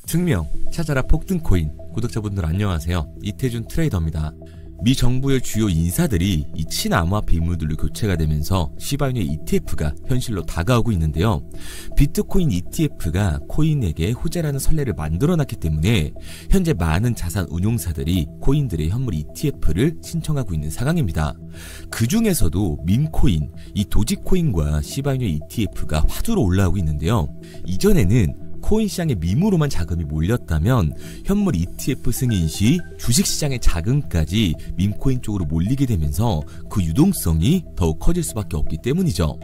특명 찾아라 폭등코인 구독자분들 안녕하세요. 이태준 트레이더입니다. 미 정부의 주요 인사들이 이 친암호화폐 인물들로 교체가 되면서 시바이누의 ETF가 현실로 다가오고 있는데요. 비트코인 ETF가 코인에게 호재라는 선례를 만들어놨기 때문에 현재 많은 자산 운용사들이 코인들의 현물 ETF를 신청하고 있는 상황입니다. 그 중에서도 밈코인, 이 도지코인과 시바이누의 ETF가 화두로 올라오고 있는데요. 이전에는 코인 시장에 밈으로만 자금이 몰렸다면 현물 ETF 승인 시 주식시장의 자금까지 밈코인 쪽으로 몰리게 되면서 그 유동성이 더욱 커질 수밖에 없기 때문이죠.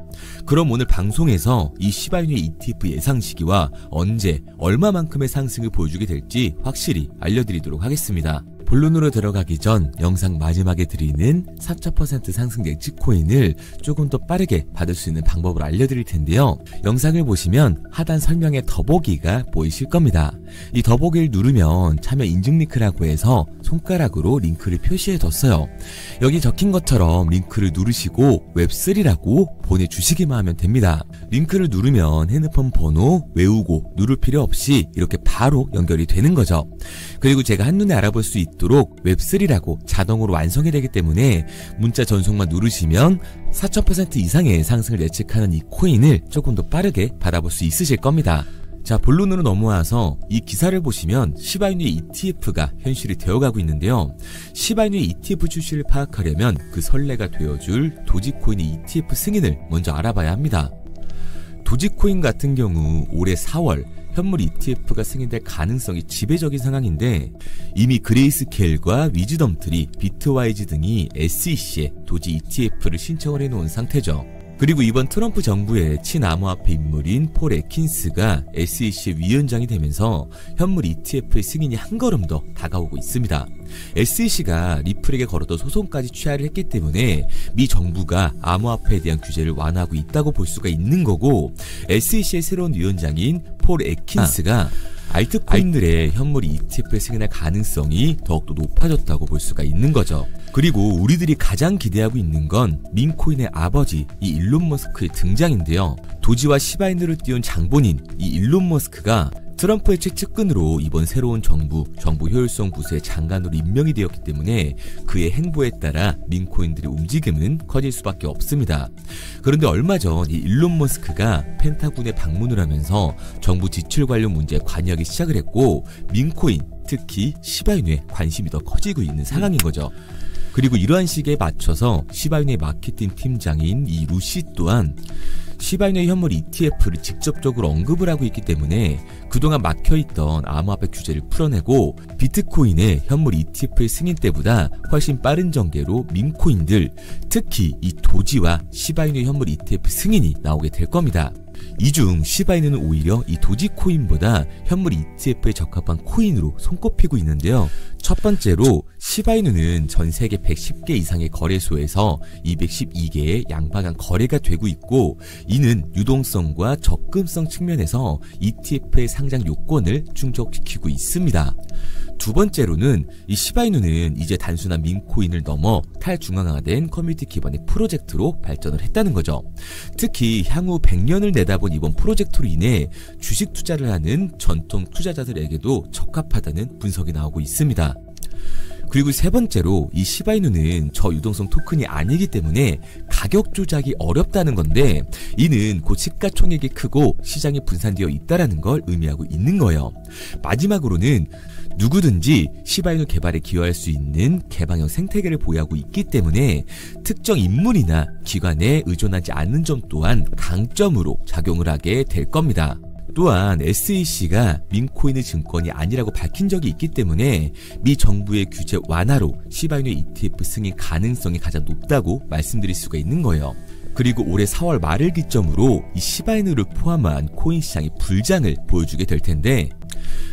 그럼 오늘 방송에서 이 시바이누의 ETF 예상 시기와 언제 얼마만큼의 상승을 보여주게 될지 확실히 알려드리도록 하겠습니다. 본론으로 들어가기 전 영상 마지막에 드리는 4,000% 상승 예측 코인을 조금 더 빠르게 받을 수 있는 방법을 알려드릴 텐데요. 영상을 보시면 하단 설명에 더보기가 보이실 겁니다. 이 더보기를 누르면 참여 인증 링크라고 해서 손가락으로 링크를 표시해뒀어요. 여기 적힌 것처럼 링크를 누르시고 웹3라고 보내주시기만 하면 됩니다. 링크를 누르면 핸드폰 번호 외우고 누를 필요 없이 이렇게 바로 연결이 되는 거죠. 그리고 제가 한눈에 알아볼 수 있도록 웹3라고 자동으로 완성이 되기 때문에 문자 전송만 누르시면 4,000% 이상의 상승을 예측하는 이 코인을 조금 더 빠르게 받아볼 수 있으실 겁니다. 자, 본론으로 넘어와서 이 기사를 보시면 시바이누의 ETF가 현실이 되어가고 있는데요. 시바이누의 ETF 출시를 파악하려면 그 선례가 되어줄 도지코인의 ETF 승인을 먼저 알아봐야 합니다. 도지코인 같은 경우 올해 4월 현물 ETF가 승인될 가능성이 지배적인 상황인데 이미 그레이스케일과 위즈덤트리, 비트와이즈 등이 SEC에 도지 ETF를 신청을 해놓은 상태죠. 그리고 이번 트럼프 정부의 친암호화폐 인물인 폴 애킨스가 SEC의 위원장이 되면서 현물 ETF의 승인이 한 걸음 더 다가오고 있습니다. SEC가 리플에게 걸어도 소송까지 취하를 했기 때문에 미 정부가 암호화폐에 대한 규제를 완화하고 있다고 볼 수가 있는 거고, SEC의 새로운 위원장인 폴 애킨스가 알트코인들의 현물 ETF에 승인할 가능성이 더욱더 높아졌다고 볼 수가 있는 거죠. 그리고 우리들이 가장 기대하고 있는 건 밈코인의 아버지 이 일론 머스크의 등장인데요. 도지와 시바이누를 띄운 장본인 이 일론 머스크가 트럼프의 최측근으로 이번 새로운 정부 효율성 부서의 장관으로 임명이 되었기 때문에 그의 행보에 따라 밈코인들의 움직임은 커질 수밖에 없습니다. 그런데 얼마 전 이 일론 머스크가 펜타곤에 방문을 하면서 정부 지출 관련 문제에 관여하기 시작을 했고, 밈코인, 특히 시바이누에 관심이 더 커지고 있는 상황인 거죠. 그리고 이러한 시기에 맞춰서 시바이누의 마케팅 팀장인 이 루시 또한 시바이누의 현물 ETF를 직접적으로 언급을 하고 있기 때문에 그동안 막혀있던 암호화폐 규제를 풀어내고 비트코인의 현물 ETF의 승인 때보다 훨씬 빠른 전개로 밈코인들, 특히 이 도지와 시바이누의 현물 ETF 승인이 나오게 될 겁니다. 이 중 시바이누는 오히려 이 도지코인보다 현물 ETF에 적합한 코인으로 손꼽히고 있는데요. 첫 번째로 시바이누는 전 세계 110개 이상의 거래소에서 212개의 양방향 거래가 되고 있고, 이는 유동성과 접근성 측면에서 ETF의 상장 요건을 충족시키고 있습니다. 두 번째로는 이 시바이누는 이제 단순한 밈코인을 넘어 탈중앙화된 커뮤니티 기반의 프로젝트로 발전을 했다는 거죠. 특히 향후 100년을 내다본 이번 프로젝트로 인해 주식 투자를 하는 전통 투자자들에게도 적합하다는 분석이 나오고 있습니다. 그리고 세 번째로 이 시바이누는 저유동성 토큰이 아니기 때문에 가격 조작이 어렵다는 건데, 이는 곧 시가총액이 크고 시장이 분산되어 있다는 걸 의미하고 있는 거예요. 마지막으로는 누구든지 시바이누 개발에 기여할 수 있는 개방형 생태계를 보유하고 있기 때문에 특정 인물이나 기관에 의존하지 않는 점 또한 강점으로 작용을 하게 될 겁니다. 또한 SEC가 밈코인의 증권이 아니라고 밝힌 적이 있기 때문에 미 정부의 규제 완화로 시바이누 ETF 승인 가능성이 가장 높다고 말씀드릴 수가 있는 거예요. 그리고 올해 4월 말을 기점으로 이 시바이누를 포함한 코인 시장이 불장을 보여주게 될 텐데,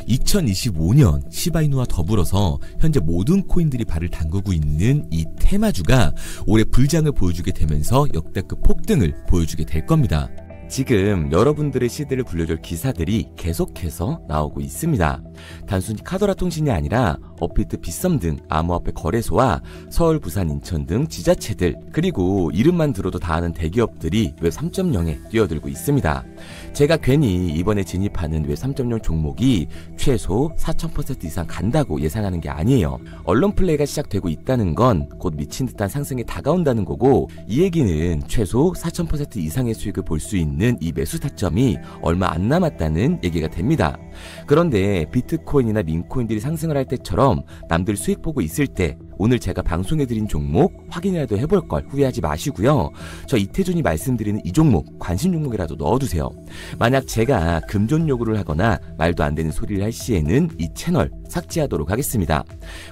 2025년 시바이누와 더불어서 현재 모든 코인들이 발을 담그고 있는 이 테마주가 올해 불장을 보여주게 되면서 역대급 폭등을 보여주게 될 겁니다. 지금 여러분들의 시대를 불려줄 기사들이 계속해서 나오고 있습니다. 단순히 카더라 통신이 아니라 업비트, 빗썸 등 암호화폐 거래소와 서울, 부산, 인천 등 지자체들, 그리고 이름만 들어도 다 아는 대기업들이 웹 3.0에 뛰어들고 있습니다. 제가 괜히 이번에 진입하는 웹 3.0 종목이 최소 4000% 이상 간다고 예상하는 게 아니에요. 언론 플레이가 시작되고 있다는 건 곧 미친 듯한 상승이 다가온다는 거고, 이 얘기는 최소 4000% 이상의 수익을 볼 수 있는 이 매수 타점이 얼마 안 남았다는 얘기가 됩니다. 그런데 비트코인이나 민코인들이 상승을 할 때처럼 남들 수익 보고 있을 때 오늘 제가 방송해드린 종목 확인이라도 해볼 걸 후회하지 마시고요. 저 이태준이 말씀드리는 이 종목 관심 종목이라도 넣어두세요. 만약 제가 금전 요구를 하거나 말도 안 되는 소리를 할 시에는 이 채널 삭제하도록 하겠습니다.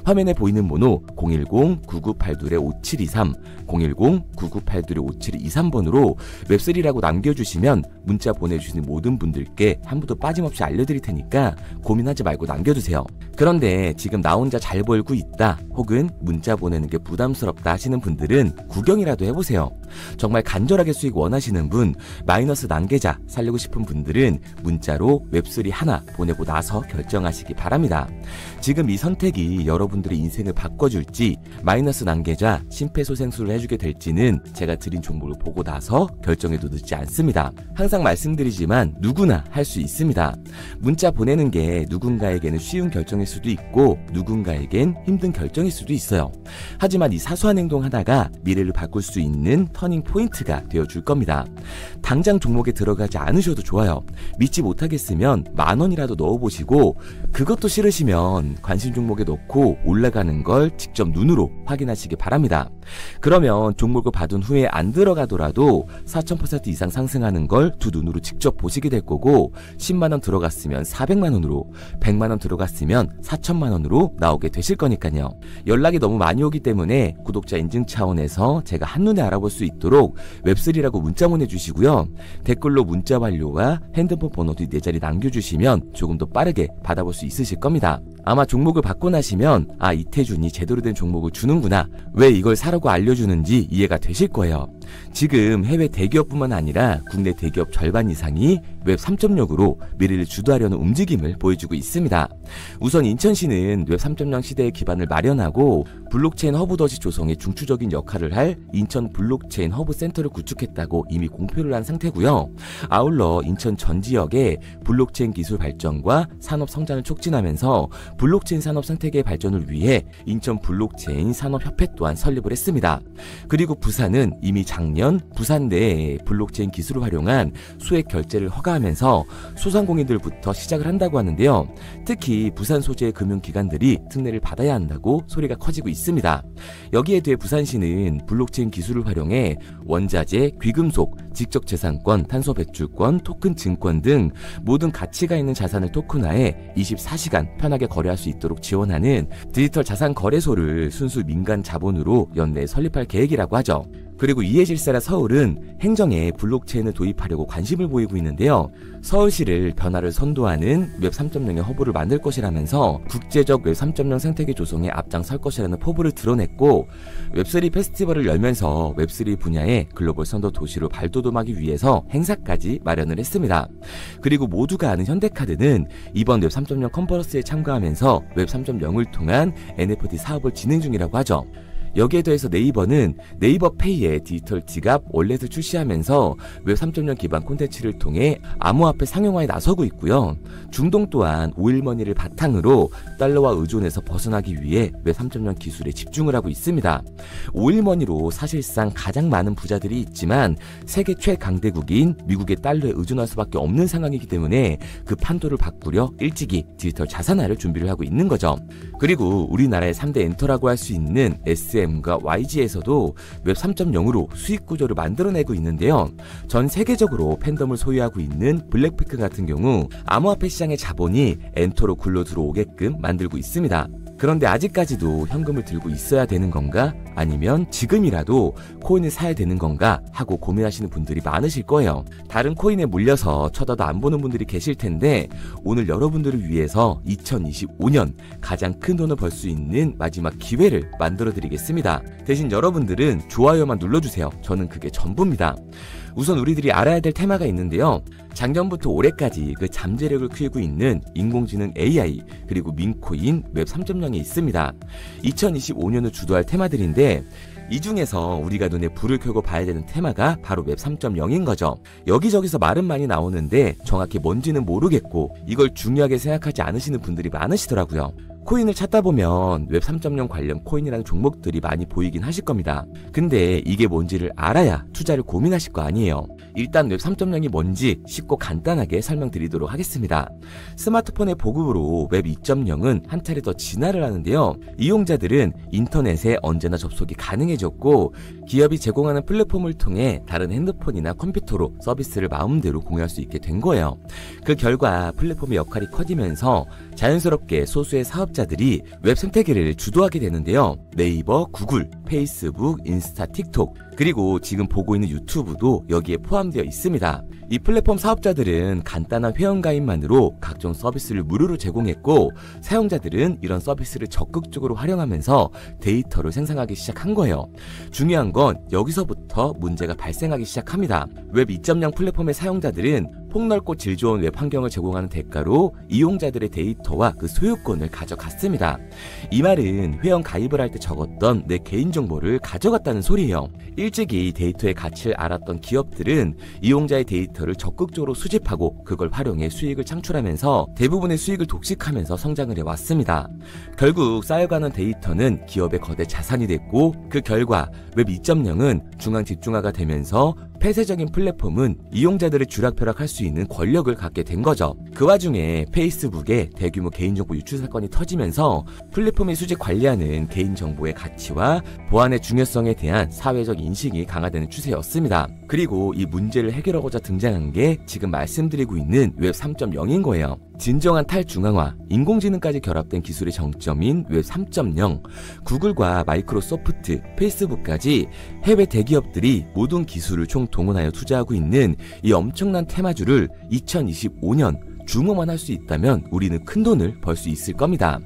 화면에 보이는 번호 010-9982-5723 010-9982-5723번으로 웹3라고 남겨주시면 문자 보내주시는 모든 분들께 한 분도 빠짐없이 알려드릴 테니까 고민하지 말고 남겨주세요. 그런데 지금 나 혼자 잘 벌고 있다 혹은 문자 보내는 게 부담스럽다 하시는 분들은 구경이라도 해보세요. 정말 간절하게 수익 원하시는 분, 마이너스 난계자 살리고 싶은 분들은 문자로 웹3 하나 보내고 나서 결정하시기 바랍니다. 지금 이 선택이 여러분들의 인생을 바꿔줄지 마이너스 난계자 심폐소생술을 해주게 될지는 제가 드린 종목을 보고 나서 결정해도 늦지 않습니다. 항상 말씀드리지만 누구나 할 수 있습니다. 문자 보내는 게 누군가에게는 쉬운 결정일 수도 있고 누군가에겐 힘든 결정일 수도 있어요. 하지만 이 사소한 행동 하나가 미래를 바꿀 수 있는 터닝 포인트가 되어줄 겁니다. 당장 종목에 들어가지 않으셔도 좋아요. 믿지 못하겠으면 10,000원이라도 넣어보시고, 그것도 싫으시면 관심 종목에 넣고 올라가는 걸 직접 눈으로 확인하시기 바랍니다. 그러면 종목을 받은 후에 안 들어가더라도 4000% 이상 상승하는 걸 두 눈으로 직접 보시게 될 거고, 10만원 들어갔으면 400만원으로, 100만원 들어갔으면 4천만원으로 나오게 되실 거니까요. 연락이 너무 많이 오기 때문에 구독자 인증 차원에서 제가 한눈에 알아볼 수 있도록 웹3라고 문자 보내주시고요. 댓글로 문자 완료와 핸드폰 번호 뒤 4자리 남겨주시면 조금 더 빠르게 받아볼 수 있으실 겁니다. 아마 종목을 받고 나시면 아, 이태준이 제대로 된 종목을 주는구나, 왜 이걸 사라고 알려주는지 이해가 되실 거예요. 지금 해외 대기업뿐만 아니라 국내 대기업 절반 이상이 웹 3.0으로 미래를 주도하려는 움직임을 보여주고 있습니다. 우선 인천시는 웹 3.0 시대의 기반을 마련하고 블록체인 허브 더시 조성에 중추적인 역할을 할 인천 블록체인 허브 센터를 구축했다고 이미 공표를 한 상태고요. 아울러 인천 전 지역의 블록체인 기술 발전과 산업 성장을 촉진하면서 블록체인 산업 생태계의 발전을 위해 인천 블록체인 산업협회 또한 설립을 했습니다. 그리고 부산은 이미 작년 부산 내에 블록체인 기술을 활용한 수액 결제를 허가하면서 소상공인들부터 시작을 한다고 하는데요. 특히 부산 소재의 금융기관들이 특례를 받아야 한다고 소리가 커지고 있습니다. 여기에 대해 부산시는 블록체인 기술을 활용해 원자재, 귀금속, 지적재산권, 탄소배출권, 토큰 증권 등 모든 가치가 있는 자산을 토큰화해 24시간 편하게 거래할 수 있도록 지원하는 디지털 자산 거래소를 순수 민간 자본으로 연내에 설립할 계획이라고 하죠. 그리고 이에 질세라 서울은 행정에 블록체인을 도입하려고 관심을 보이고 있는데요. 서울시를 변화를 선도하는 웹 3.0의 허브를 만들 것이라면서 국제적 웹 3.0 생태계 조성에 앞장설 것이라는 포부를 드러냈고, 웹3 페스티벌을 열면서 웹3 분야의 글로벌 선도 도시로 발돋움하기 위해서 행사까지 마련을 했습니다. 그리고 모두가 아는 현대카드는 이번 웹 3.0 컨퍼런스에 참가하면서 웹 3.0을 통한 NFT 사업을 진행 중이라고 하죠. 여기에 더해서 네이버는 네이버 페이의 디지털 지갑 월렛을 출시하면서 웹 3.0 기반 콘텐츠를 통해 암호화폐 상용화에 나서고 있고요. 중동 또한 오일머니를 바탕으로 달러와 의존에서 벗어나기 위해 웹 3.0 기술에 집중을 하고 있습니다. 오일머니로 사실상 가장 많은 부자들이 있지만 세계 최강대국인 미국의 달러에 의존할 수밖에 없는 상황이기 때문에 그 판도를 바꾸려 일찍이 디지털 자산화를 준비를 하고 있는 거죠. 그리고 우리나라의 3대 엔터라고 할 수 있는 SM과 YG에서도 웹 3.0으로 수익 구조를 만들어내고 있는데요. 전 세계적으로 팬덤을 소유하고 있는 블랙핑크 같은 경우 암호화폐 시장의 자본이 엔터로 굴러 들어오게끔 만들고 있습니다. 그런데 아직까지도 현금을 들고 있어야 되는 건가? 아니면 지금이라도 코인을 사야 되는 건가 하고 고민하시는 분들이 많으실 거예요. 다른 코인에 물려서 쳐다도 안 보는 분들이 계실 텐데 오늘 여러분들을 위해서 2025년 가장 큰 돈을 벌 수 있는 마지막 기회를 만들어 드리겠습니다. 대신 여러분들은 좋아요만 눌러주세요. 저는 그게 전부입니다. 우선 우리들이 알아야 될 테마가 있는데요. 작년부터 올해까지 그 잠재력을 키우고 있는 인공지능 AI 그리고 민코인 웹 3.0에 있습니다. 2025년을 주도할 테마들인데 이 중에서 우리가 눈에 불을 켜고 봐야 되는 테마가 바로 웹 3.0인 거죠. 여기저기서 말은 많이 나오는데 정확히 뭔지는 모르겠고 이걸 중요하게 생각하지 않으시는 분들이 많으시더라고요. 코인을 찾다 보면 웹 3.0 관련 코인이라는 종목들이 많이 보이긴 하실 겁니다. 근데 이게 뭔지를 알아야 투자를 고민하실 거 아니에요. 일단 웹 3.0이 뭔지 쉽고 간단하게 설명드리도록 하겠습니다. 스마트폰의 보급으로 웹 2.0은 한 차례 더 진화를 하는데요. 이용자들은 인터넷에 언제나 접속이 가능해졌고 기업이 제공하는 플랫폼을 통해 다른 핸드폰이나 컴퓨터로 서비스를 마음대로 공유할 수 있게 된 거예요. 그 결과 플랫폼의 역할이 커지면서 자연스럽게 소수의 사업자들이 웹 생태계를 주도하게 되는데요. 네이버, 구글, 페이스북, 인스타, 틱톡 그리고 지금 보고 있는 유튜브도 여기에 포함되어 있습니다. 이 플랫폼 사업자들은 간단한 회원가입만으로 각종 서비스를 무료로 제공했고 사용자들은 이런 서비스를 적극적으로 활용하면서 데이터를 생성하기 시작한 거예요. 중요한 건 여기서부터 문제가 발생하기 시작합니다. 웹 2.0 플랫폼의 사용자들은 폭넓고 질 좋은 웹 환경을 제공하는 대가로 이용자들의 데이터와 그 소유권을 가져갔습니다. 이 말은 회원 가입을 할 때 적었던 내 개인정보를 가져갔다는 소리예요. 일찍이 데이터의 가치를 알았던 기업들은 이용자의 데이터를 적극적으로 수집하고 그걸 활용해 수익을 창출하면서 대부분의 수익을 독식하면서 성장을 해왔습니다. 결국 쌓여가는 데이터는 기업의 거대 자산이 됐고 그 결과 웹 2.0은 중앙 집중화가 되면서 폐쇄적인 플랫폼은 이용자들의 쥐락펴락할 수 있는 권력을 갖게 된 거죠. 그 와중에 페이스북에 대규모 개인정보 유출 사건이 터지면서 플랫폼의 수집 관리하는 개인정보의 가치와 보안의 중요성에 대한 사회적 인식이 강화되는 추세였습니다. 그리고 이 문제를 해결하고자 등장한 게 지금 말씀드리고 있는 웹 3.0인 거예요. 진정한 탈중앙화, 인공지능까지 결합된 기술의 정점인 웹 3.0, 구글과 마이크로소프트, 페이스북까지 해외 대기업들이 모든 기술을 총동원하여 투자하고 있는 이 엄청난 테마주를 2025년 주목만 할 수 있다면 우리는 큰 돈을 벌 수 있을 겁니다.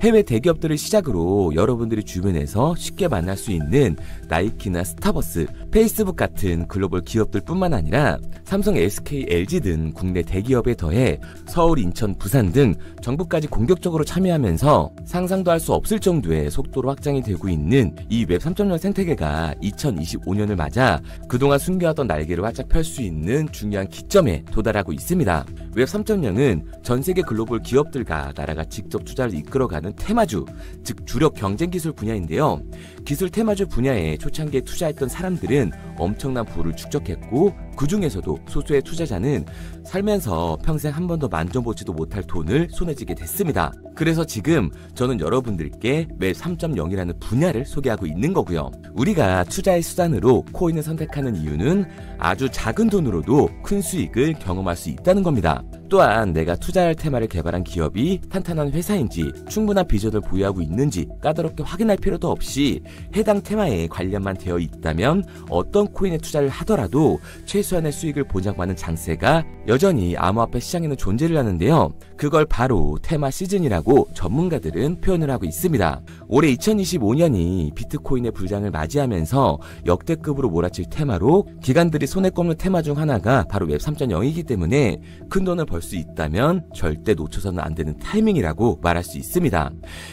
해외 대기업들을 시작으로 여러분들이 주변에서 쉽게 만날 수 있는 나이키나 스타버스, 페이스북 같은 글로벌 기업들 뿐만 아니라 삼성, SK, LG 등 국내 대기업에 더해 서울, 인천, 부산 등 정부까지 공격적으로 참여하면서 상상도 할 수 없을 정도의 속도로 확장이 되고 있는 이 웹 3.0 생태계가 2025년을 맞아 그동안 숨겨왔던 날개를 활짝 펼 수 있는 중요한 기점에 도달하고 있습니다. 웹 3.0은 전 세계 글로벌 기업들과 나라가 직접 투자를 이끌어가는 테마주, 즉 주력 경쟁 기술 분야인데요. 기술 테마주 분야에 초창기에 투자했던 사람들은 엄청난 부를 축적했고 그 중에서도 소수의 투자자는 살면서 평생 한 번도 만져보지도 못할 돈을 손에 쥐게 됐습니다. 그래서 지금 저는 여러분들께 웹 3.0이라는 분야를 소개하고 있는 거고요. 우리가 투자의 수단으로 코인을 선택하는 이유는 아주 작은 돈으로도 큰 수익을 경험할 수 있다는 겁니다. 또한 내가 투자할 테마를 개발한 기업이 탄탄한 회사인지 충분한 비전을 보유하고 있는지 까다롭게 확인할 필요도 없이 해당 테마에 관련만 되어 있다면 어떤 코인에 투자를 하더라도 최소한의 수익을 보장받는 장세가 여전히 암호화폐 시장에는 존재를 하는데요. 그걸 바로 테마 시즌이라고 전문가들은 표현을 하고 있습니다. 올해 2025년이 비트코인의 불장을 맞이하면서 역대급으로 몰아칠 테마로 기관들이 손에 꼽는 테마 중 하나가 바로 웹 3.0이기 때문에 큰 돈을 벌 수 있다면 절대 놓쳐서는 안 되는 타이밍이라고 말할 수 있습니다.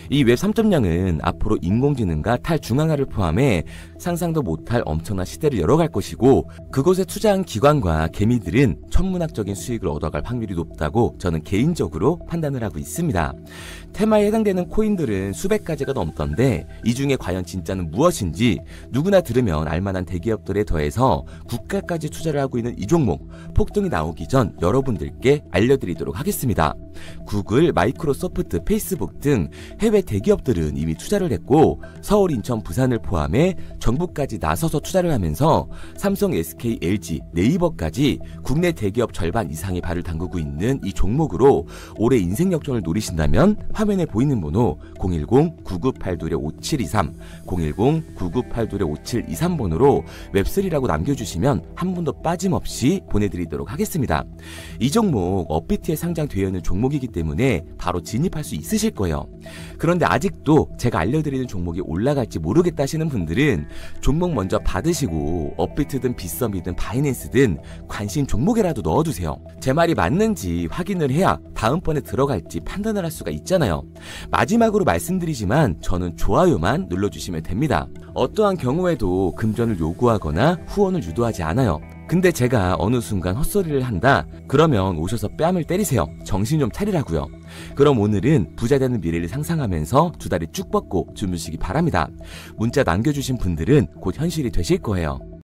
이 웹 3.0은 앞으로 인공지능과 탈중앙화를 포함해 상상도 못할 엄청난 시대를 열어갈 것이고 그곳에 투자한 기관과 개미들은 천문학적인 수익을 얻어갈 확률이 높다고 저는 개인적으로 판단을 하고 있습니다. 테마에 해당되는 코인들은 수백 가지가 넘던데 이 중에 과연 진짜는 무엇인지 누구나 들으면 알만한 대기업들에 더해서 국가까지 투자를 하고 있는 이 종목 폭등이 나오기 전 여러분들께 알려드리도록 하겠습니다. 구글, 마이크로소프트, 페이스북 등 해외 대기업들은 이미 투자를 했고 서울, 인천, 부산을 포함해 정부까지 나서서 투자를 하면서 삼성, SK, LG, 네이버까지 국내 대기업 절반 이상이 발을 담그고 있는 이 종목으로 올해 인생 역전을 노리신다면 화면에 보이는 번호 010-9982-5723, 010-9982-5723번으로 웹3라고 남겨주시면 한 분도 빠짐없이 보내드리도록 하겠습니다. 이 종목 업비트에 상장되어 있는 종목이기 때문에 바로 진입할 수 있으실 거예요. 그런데 아직도 제가 알려드리는 종목이 올라갈지 모르겠다 하시는 분들은 종목 먼저 받으시고 업비트든 빗썸이든 바이낸스든 관심 종목에라도 넣어두세요. 제 말이 맞는지 확인을 해야 다음번에 들어갈지 판단을 할 수가 있잖아요. 마지막으로 말씀드리지만 저는 좋아요만 눌러주시면 됩니다. 어떠한 경우에도 금전을 요구하거나 후원을 유도하지 않아요. 근데 제가 어느 순간 헛소리를 한다? 그러면 오셔서 뺨을 때리세요. 정신 좀 차리라고요. 그럼 오늘은 부자되는 미래를 상상하면서 두 다리 쭉 뻗고 주무시기 바랍니다. 문자 남겨주신 분들은 곧 현실이 되실 거예요.